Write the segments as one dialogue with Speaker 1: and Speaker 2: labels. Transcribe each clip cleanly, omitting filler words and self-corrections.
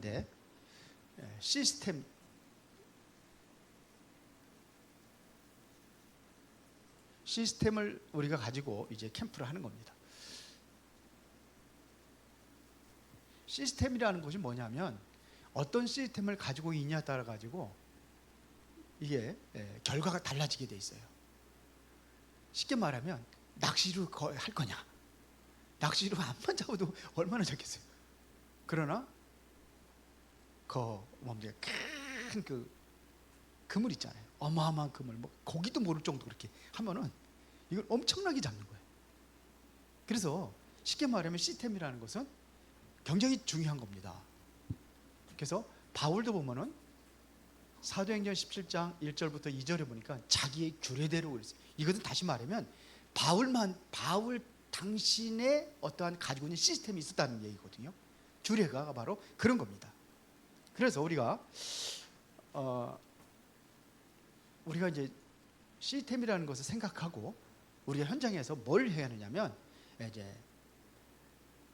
Speaker 1: 하는데 시스템을 우리가 가지고 이제 캠프를 하는 겁니다. 시스템이라는 것이 뭐냐면 어떤 시스템을 가지고 있냐에 따라 가지고 이게 결과가 달라지게 돼 있어요. 쉽게 말하면 낚시를 할 거냐, 낚시로 안만 잡아도 얼마나 좋겠어요. 그러나 큰 그물 있잖아요. 어마어마한 그물, 뭐 고기도 모를 정도 그렇게 하면은 이걸 엄청나게 잡는 거예요. 그래서 쉽게 말하면 시스템이라는 것은 굉장히 중요한 겁니다. 그래서 바울도 보면은 사도행전 17장 1절부터 2절에 보니까 자기의 규례대로 그랬어요. 이것은 다시 말하면 바울 당신의 어떠한 가지고 있는 시스템이 있었다는 얘기거든요. 규례가 바로 그런 겁니다. 그래서 우리가 이제 시스템이라는 것을 생각하고 우리가 현장에서 뭘 해야 하느냐면 이제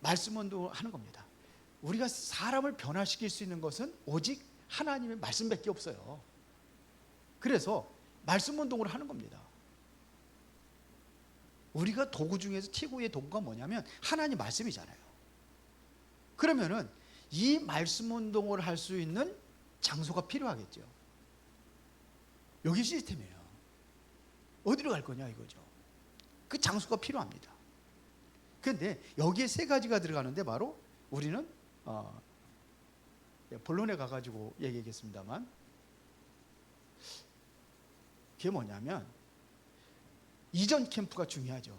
Speaker 1: 말씀 운동을 하는 겁니다. 우리가 사람을 변화시킬 수 있는 것은 오직 하나님의 말씀밖에 없어요. 그래서 말씀 운동을 하는 겁니다. 우리가 도구 중에서 최고의 도구가 뭐냐면 하나님 말씀이잖아요. 그러면은 이 말씀 운동을 할 수 있는 장소가 필요하겠죠. 여기 시스템이에요. 어디로 갈 거냐 이거죠. 그 장소가 필요합니다. 그런데 여기에 세 가지가 들어가는데 바로 우리는 본론에 가가지고 얘기하겠습니다만 그게 뭐냐면 이전 캠프가 중요하죠.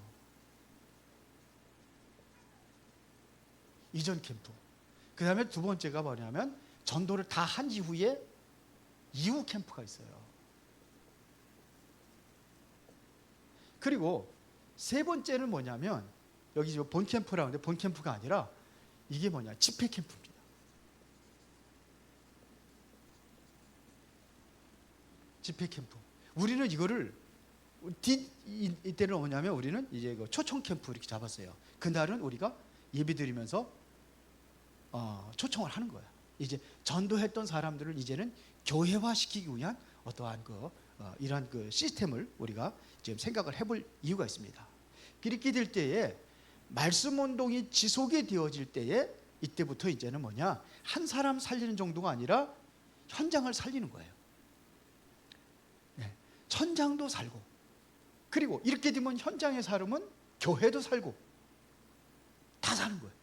Speaker 1: 이전 캠프. 그 다음에 두 번째가 뭐냐면 전도를 다 한 이후에 이후 캠프가 있어요. 그리고 세 번째는 뭐냐면 여기 본 캠프라고 하는데 본 캠프가 아니라 이게 뭐냐 집회 캠프입니다. 집회 캠프. 우리는 이거를 이때는 뭐냐면 우리는 이제 초청 캠프 이렇게 잡았어요. 그날은 우리가 예배드리면서 초청을 하는 거야. 이제 전도했던 사람들을 이제는 교회화시키기 위한 어떠한 이러한 시스템을 우리가 지금 생각을 해볼 이유가 있습니다. 그렇게 될 때에 말씀 운동이 지속이 되어질 때에 이때부터 이제는 뭐냐 한 사람 살리는 정도가 아니라 현장을 살리는 거예요. 천장도 살고 그리고 이렇게 되면 현장에 살면 교회도 살고 다 사는 거예요.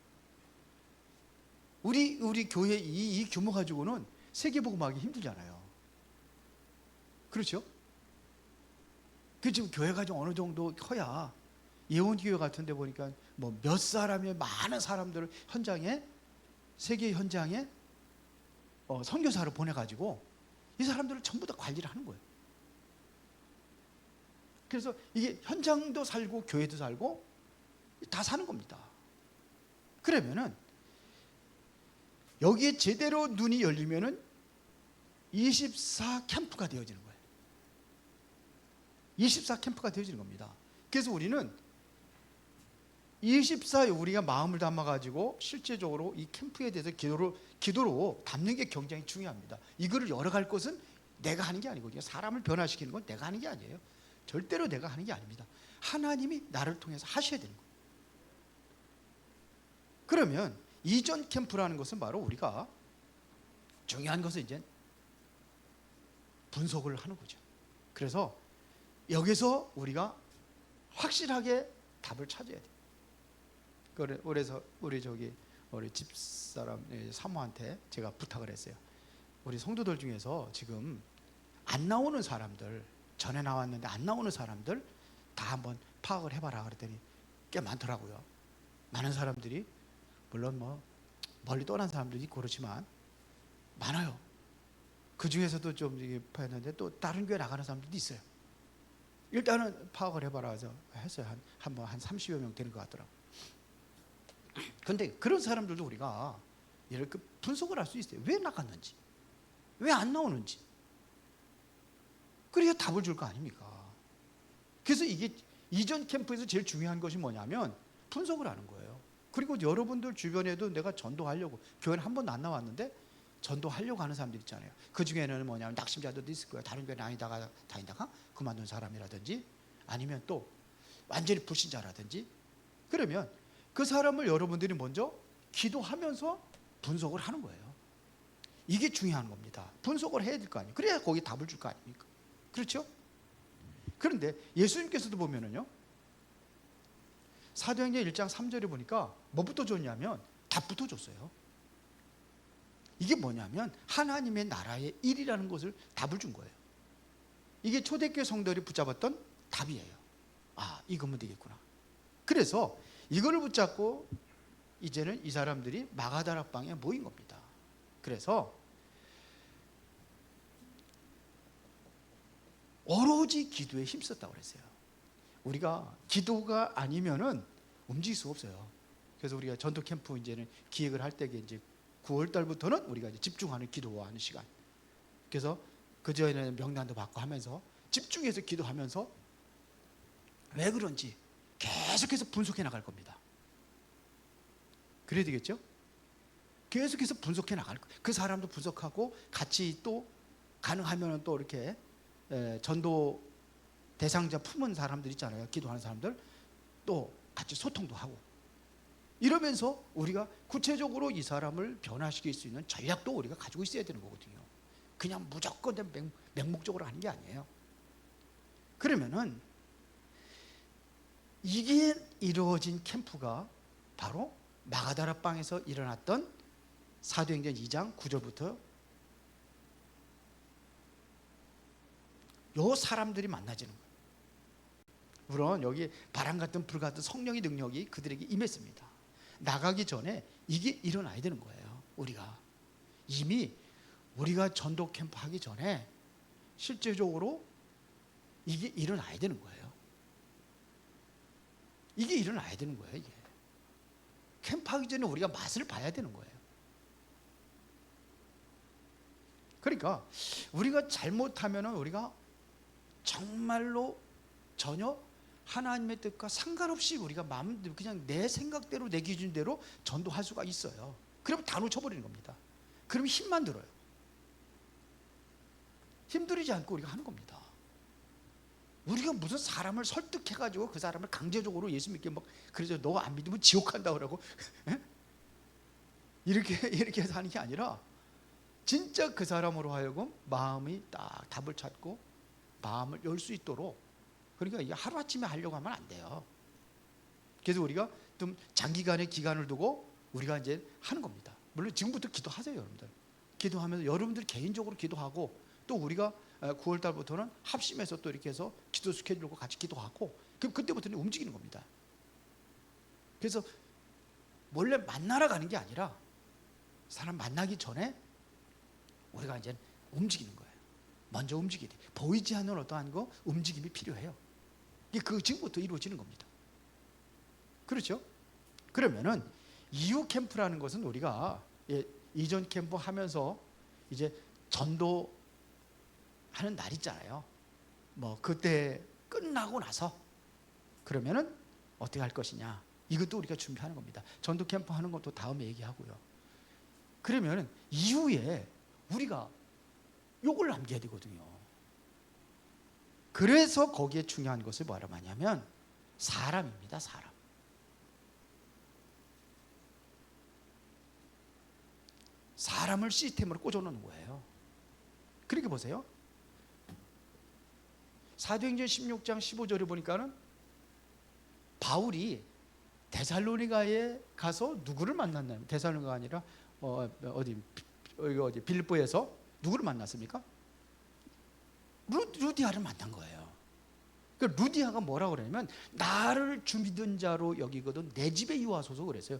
Speaker 1: 우리 교회 이 규모 가지고는 세계복음하기 힘들잖아요. 그렇죠? 그 지금 교회가 좀 어느 정도 커야 예원교회 같은 데 보니까 뭐 몇 사람의 많은 사람들을 현장에 세계 현장에 선교사를 보내가지고 이 사람들을 전부 다 관리를 하는 거예요. 그래서 이게 현장도 살고 교회도 살고 다 사는 겁니다. 그러면은 여기에 제대로 눈이 열리면은 24 캠프가 되어지는 거예요. 24 캠프가 되어지는 겁니다. 그래서 우리는 24 우리가 마음을 담아가지고 실제적으로 이 캠프에 대해서 기도로 담는 게 굉장히 중요합니다. 이거를 열어갈 것은 내가 하는 게 아니거든요. 사람을 변화시키는 건 내가 하는 게 아니에요. 절대로 내가 하는 게 아닙니다. 하나님이 나를 통해서 하셔야 되는 거예요. 그러면 이전 캠프라는 것은 바로 우리가 중요한 것은 이제 분석을 하는 거죠. 그래서 여기서 우리가 확실하게 답을 찾아야 돼요. 그래서 우리 집사람 사모한테 제가 부탁을 했어요. 우리 성도들 중에서 지금 안 나오는 사람들, 전에 나왔는데 안 나오는 사람들 다 한번 파악을 해봐라 그랬더니 꽤 많더라고요. 많은 사람들이 물론 뭐 멀리 떠난 사람들이 있고 그렇지만 많아요. 그 중에서도 좀 파였는데 또 다른 교회 나가는 사람들도 있어요. 일단은 파악을 해봐라 해서 했어요. 한 30여 명 되는 것 같더라고요. 근데 그런 사람들도 우리가 이렇게 분석을 할 수 있어요. 왜 나갔는지, 왜 안 나오는지. 그래야 답을 줄 거 아닙니까? 그래서 이게 이전 캠프에서 제일 중요한 것이 뭐냐면 분석을 하는 거예요. 그리고 여러분들 주변에도 내가 전도하려고 교회는 한 번도 안 나왔는데 전도하려고 하는 사람들 있잖아요. 그 중에는 뭐냐면 낙심자들도 있을 거예요. 다른 교회 다니다가 그만둔 사람이라든지, 아니면 또 완전히 불신자라든지. 그러면 그 사람을 여러분들이 먼저 기도하면서 분석을 하는 거예요. 이게 중요한 겁니다. 분석을 해야 될 거 아니에요. 그래야 거기 답을 줄 거 아닙니까? 그렇죠? 그런데 예수님께서도 보면은요, 사도행전 1장 3절에 보니까 뭐부터 줬냐면 답부터 줬어요. 이게 뭐냐면 하나님의 나라의 일이라는 것을 답을 준 거예요. 이게 초대교회 성도들이 붙잡았던 답이에요. 아, 이거면 되겠구나. 그래서 이거를 붙잡고 이제는 이 사람들이 마가다락방에 모인 겁니다. 그래서 오로지 기도에 힘썼다고 그랬어요. 우리가 기도가 아니면은 움직일 수 없어요. 그래서 우리가 전도 캠프 이제는 기획을 할 때 이제 9월 달부터는 우리가 이제 집중하는 기도하는 시간. 그래서 그 전에는 명단도 받고 하면서 집중해서 기도하면서 왜 그런지 계속해서 분석해 나갈 겁니다. 그래야 되겠죠? 계속해서 분석해 나갈 거예요. 그 사람도 분석하고 같이 또 가능하면 또 이렇게 전도 대상자 품은 사람들 있잖아요. 기도하는 사람들 또 같이 소통도 하고, 이러면서 우리가 구체적으로 이 사람을 변화시킬 수 있는 전략도 우리가 가지고 있어야 되는 거거든요. 그냥 무조건 맹목적으로 하는 게 아니에요. 그러면은 이게 이루어진 캠프가 바로 마가다락방에서 일어났던 사도행전 2장 9절부터 요 사람들이 만나지는 거예요. 물론 여기 바람 같은 불 같은 성령의 능력이 그들에게 임했습니다. 나가기 전에 이게 일어나야 되는 거예요. 우리가 이미 우리가 전도 캠프 하기 전에 실제적으로 이게 일어나야 되는 거예요. 이게 일어나야 되는 거예요. 이게 캠프 하기 전에 우리가 맛을 봐야 되는 거예요. 그러니까 우리가 잘못하면은 우리가 정말로 전혀 하나님의 뜻과 상관없이 우리가 마음대로 그냥 내 생각대로 내 기준대로 전도할 수가 있어요. 그러면 다 놓쳐버리는 겁니다. 그러면 힘만 들어요. 힘들이지 않고 우리가 하는 겁니다. 우리가 무슨 사람을 설득해가지고 그 사람을 강제적으로 예수 믿게 막 그래서 너 안 믿으면 지옥 간다 그러고 이렇게 해서 하는 게 아니라 진짜 그 사람으로 하여금 마음이 딱 답을 찾고 마음을 열 수 있도록, 그러니까 이게 하루아침에 하려고 하면 안 돼요. 그래서 우리가 좀 장기간의 기간을 두고 우리가 이제 하는 겁니다. 물론 지금부터 기도하세요, 여러분들. 기도하면서 여러분들 개인적으로 기도하고, 또 우리가 9월 달부터는 합심해서 또 이렇게 해서 기도 스케줄과 같이 기도하고, 그럼 그때부터는 움직이는 겁니다. 그래서 몰래 만나러 가는 게 아니라 사람 만나기 전에 우리가 이제 움직이는 거예요. 먼저 움직여야 돼. 보이지 않는 어떠한 거 움직임이 필요해요. 이게 그 지금부터 이루어지는 겁니다. 그렇죠? 그러면은 이후 캠프라는 것은 우리가 이전 캠프 하면서 이제 전도 하는 날 있잖아요. 뭐 그때 끝나고 나서 그러면은 어떻게 할 것이냐, 이것도 우리가 준비하는 겁니다. 전도 캠프 하는 것도 다음에 얘기하고요. 그러면은 이후에 우리가 요걸 남겨야 되거든요. 그래서 거기에 중요한 것을 뭐라 하냐면 사람입니다. 사람. 사람을 시스템으로 꽂아놓는 거예요. 그렇게 보세요. 사도행전 16장 15절에 보니까는 바울이 데살로니가에 가서 누구를 만났나요? 데살로니가가 아니라 어디 빌립보에서 누구를 만났습니까? 루디아를 만난 거예요. 그 루디아가 뭐라고 그러냐면 나를 주 믿은 자로 여기거든 내 집에 유하소서 그랬어요.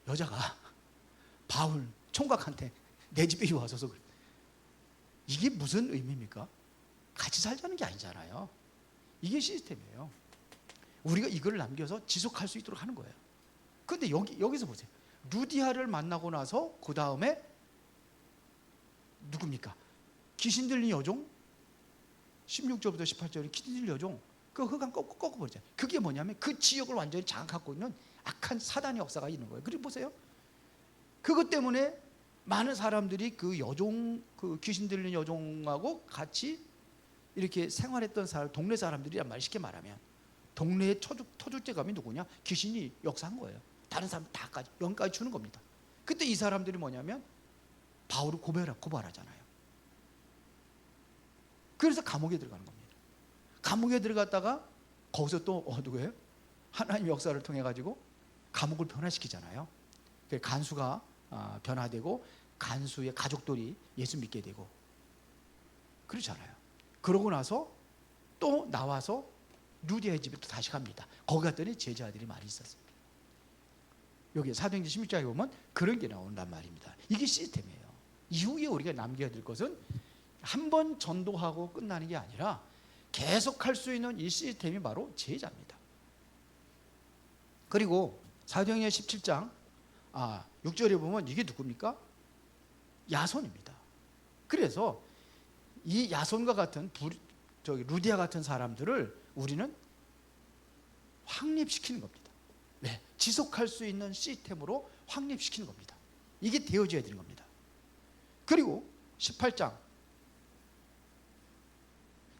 Speaker 1: 여자가 바울 총각한테 내 집에 유하소서 그래. 이게 무슨 의미입니까? 같이 살자는 게 아니잖아요. 이게 시스템이에요. 우리가 이걸 남겨서 지속할 수 있도록 하는 거예요. 그런데 여기서 보세요. 루디아를 만나고 나서 그 다음에 누굽니까? 귀신 들린 여종 16절부터 18절에 귀신 들린 여종 그 흑암 꺾어버리잖아요. 그게 뭐냐면 그 지역을 완전히 장악하고 있는 악한 사단의 역사가 있는 거예요. 그리고 보세요. 그것 때문에 많은 사람들이 그 여종, 그 귀신 들린 여종하고 같이 이렇게 생활했던 사람, 동네 사람들이란 말, 쉽게 말하면 동네의 터줏대감이 누구냐? 귀신이 역사한 거예요. 다른 사람 다까지 영까지 주는 겁니다. 그때 이 사람들이 뭐냐면 바울을 고발하잖아요. 그래서 감옥에 들어가는 겁니다. 감옥에 들어갔다가 거기서 또 누구예요? 하나님 역사를 통해 가지고 감옥을 변화시키잖아요. 간수가 변화되고 간수의 가족들이 예수 믿게 되고 그렇잖아요. 그러고 나서 또 나와서 루디아의 집에 또 다시 갑니다. 거기 갔더니 제자들이 많이 있었습니다. 여기 사도행전 16장에 보면 그런 게 나온단 말입니다. 이게 시스템이에요. 이후에 우리가 남겨야 될 것은 한 번 전도하고 끝나는 게 아니라 계속 할 수 있는 이 시스템이 바로 제자입니다. 그리고 사도행전 17장 6절에 보면 이게 누굽니까? 야손입니다. 그래서 이 야손과 같은 루디아 같은 사람들을 우리는 확립시키는 겁니다. 네, 지속할 수 있는 시스템으로 확립시키는 겁니다. 이게 되어져야 되는 겁니다. 그리고 18장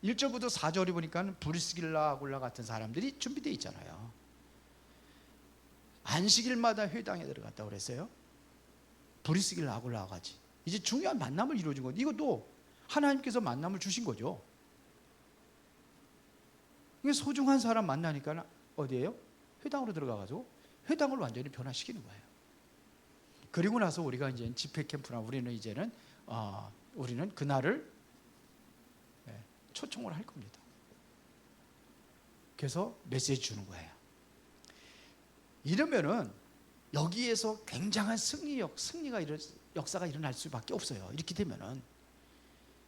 Speaker 1: 1절부터 4절에 보니까 브리스길라 아굴라 같은 사람들이 준비되어 있잖아요. 안식일마다 회당에 들어갔다고 그랬어요. 브리스길라 아굴라와 같이 이제 중요한 만남을 이루어진 거죠. 이것도 하나님께서 만남을 주신 거죠. 이게 소중한 사람 만나니까 어디예요? 회당으로 들어가가지고 회당을 완전히 변화시키는 거예요. 그리고 나서 우리가 이제 집회 캠프나 우리는 이제는 우리는 그날을 초청을 할 겁니다. 그래서 메시지 주는 거예요. 이러면은 여기에서 굉장한 승리가 역사가 일어날 수밖에 없어요. 이렇게 되면은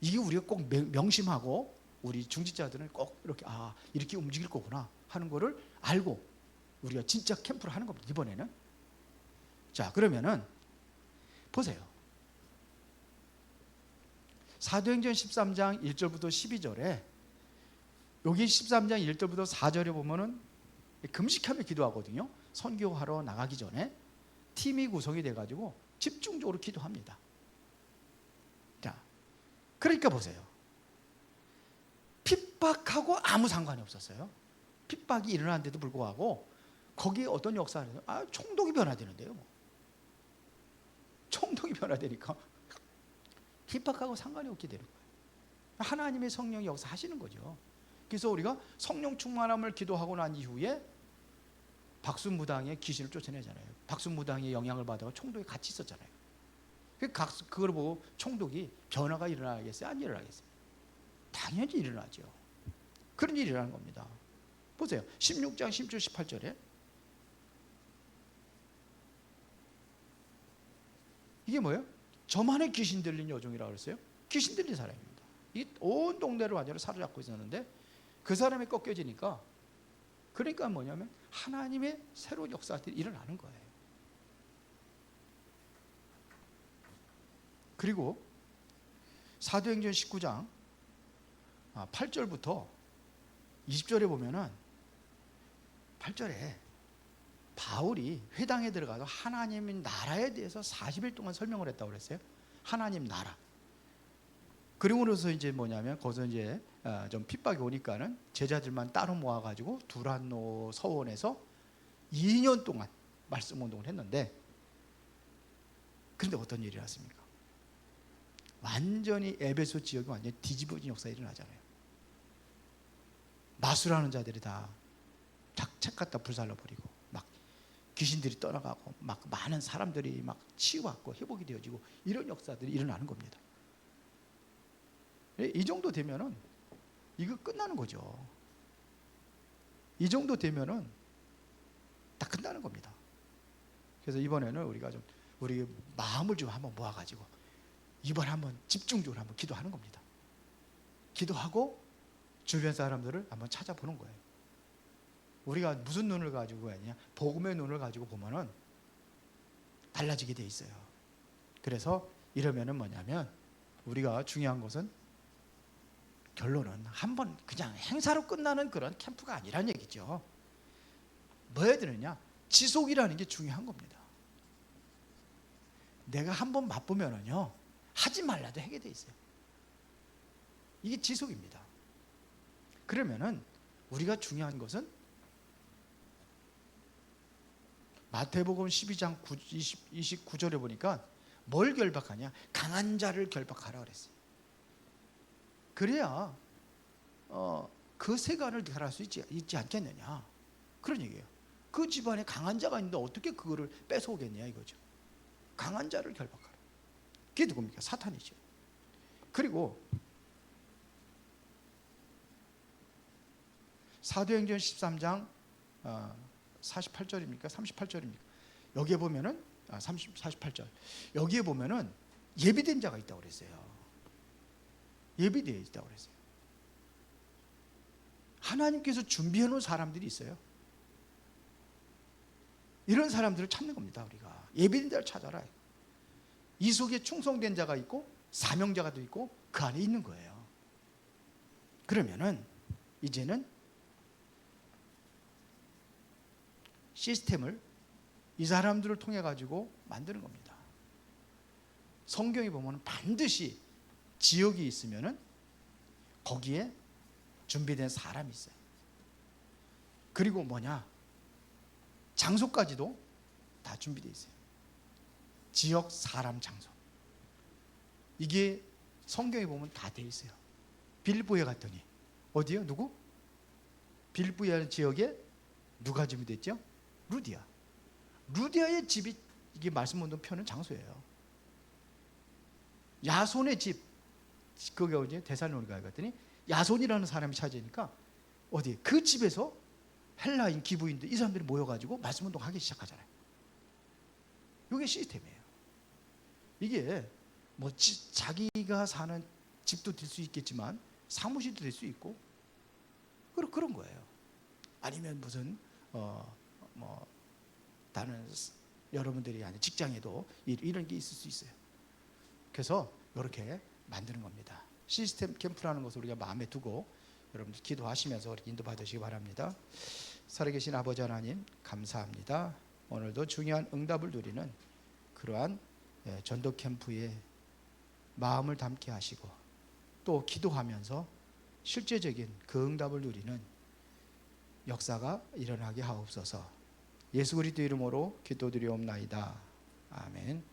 Speaker 1: 이게 우리가 꼭 명심하고 우리 중직자들은 꼭 이렇게 움직일 거구나 하는 거를 알고 우리가 진짜 캠프를 하는 겁니다. 이번에는. 자, 그러면은 보세요. 사도행전 13장 1절부터 12절에 여기 13장 1절부터 4절에 보면은 금식하며 기도하거든요. 선교하러 나가기 전에 팀이 구성이 돼가지고 집중적으로 기도합니다. 자, 그러니까 보세요. 핍박하고 아무 상관이 없었어요. 핍박이 일어났는데도 불구하고 거기에 어떤 역사가 있어요? 총독이 변화되는데요. 총독이 변화되니까 핍박하고 상관이 없게 되는 거예요. 하나님의 성령이 역사하시는 거죠. 그래서 우리가 성령 충만함을 기도하고 난 이후에 박순무당의 귀신을 쫓아내잖아요. 박순무당의 영향을 받아서 총독이 같이 있었잖아요. 그걸 보고 총독이 변화가 일어나겠어요? 안 일어나겠어요? 당연히 일어나죠. 그런 일이 일어나는 겁니다. 보세요. 16장 10절 18절에 이게 뭐예요? 저만의 귀신 들린 여종이라고 그랬어요. 귀신 들린 사람입니다. 이 온 동네를 완전히 사로잡고 있었는데 그 사람이 꺾여지니까 그러니까 뭐냐면 하나님의 새로운 역사들이 일어나는 거예요. 그리고 사도행전 19장 8절부터 20절에 보면은 8절에 바울이 회당에 들어가서 하나님의 나라에 대해서 40일 동안 설명을 했다고 그랬어요. 하나님 나라. 그리고 나서 이제 뭐냐면 거기서 이제 좀 핍박이 오니까는 제자들만 따로 모아가지고 두란노 서원에서 2년 동안 말씀 운동을 했는데 그런데 어떤 일이 일어났습니까? 완전히 에베소 지역이 완전히 뒤집어진 역사가 일어나잖아요. 마술하는 자들이 다 책 갖다 불살라버리고 막 귀신들이 떠나가고 막 많은 사람들이 막 치유받고 회복이 되어지고 이런 역사들이 일어나는 겁니다. 이 정도 되면은 이거 끝나는 거죠. 이 정도 되면은 다 끝나는 겁니다. 그래서 이번에는 우리가 좀 우리 마음을 좀 한번 모아가지고 이번에 한번 집중적으로 한번 기도하는 겁니다. 기도하고 주변 사람들을 한번 찾아보는 거예요. 우리가 무슨 눈을 가지고 했냐? 복음의 눈을 가지고 보면은 달라지게 돼 있어요. 그래서 이러면은 뭐냐면 우리가 중요한 것은 결론은 한번 그냥 행사로 끝나는 그런 캠프가 아니란 얘기죠. 뭐 해야 되느냐? 지속이라는 게 중요한 겁니다. 내가 한번 맛보면은요 하지 말라도 하게 돼 있어요. 이게 지속입니다. 그러면은 우리가 중요한 것은 마태복음 12장 29절에 보니까 뭘 결박하냐? 강한 자를 결박하라 그랬어요. 그래야 그 세간을 갈할 수 있지 않겠느냐, 그런 얘기예요. 그 집안에 강한 자가 있는데 어떻게 그거를 뺏어오겠냐 이거죠. 강한 자를 결박하라. 그게 누굽니까? 사탄이죠. 그리고 사도행전 13장 48절입니까? 38절입니까? 여기에 보면은 48절. 여기에 보면은 예비된 자가 있다고 그랬어요. 예비되어 있다고 그랬어요. 하나님께서 준비해 놓은 사람들이 있어요. 이런 사람들을 찾는 겁니다. 우리가 예비된 자를 찾아라. 이 속에 충성된 자가 있고 사명자가 또 있고 그 안에 있는 거예요. 그러면은 이제는 시스템을 이 사람들을 통해 가지고 만드는 겁니다. 성경에 보면 반드시 지역이 있으면은 거기에 준비된 사람이 있어요. 그리고 뭐냐? 장소까지도 다 준비되어 있어요. 지역, 사람, 장소. 이게 성경에 보면 다 되어 있어요. 빌보에 갔더니 어디요? 누구? 빌보의 지역에 누가 준비됐죠? 루디아. 루디아의 집이 이게 말씀 본동 표는 장소예요. 야손의 집, 거기 어디 데살로니가에 갔더니 야손이라는 사람이 찾으니까 어디 그 집에서 헬라인 기부인들 이 사람들이 모여가지고 말씀 운동하기 시작하잖아요. 이게 시스템이에요. 이게 뭐 자기가 사는 집도 될 수 있겠지만 사무실도 될 수 있고 그런 거예요. 아니면 무슨 뭐 다른 여러분들이 아닌 직장에도 이런 게 있을 수 있어요. 그래서 이렇게 만드는 겁니다. 시스템 캠프라는 것을 우리가 마음에 두고 여러분들 기도하시면서 인도 받으시기 바랍니다. 살아계신 아버지 하나님 감사합니다. 오늘도 중요한 응답을 누리는 그러한 전도 캠프에 마음을 담게 하시고 또 기도하면서 실제적인 그 응답을 누리는 역사가 일어나게 하옵소서. 예수 그리스도 이름으로 기도드리옵나이다. 아멘.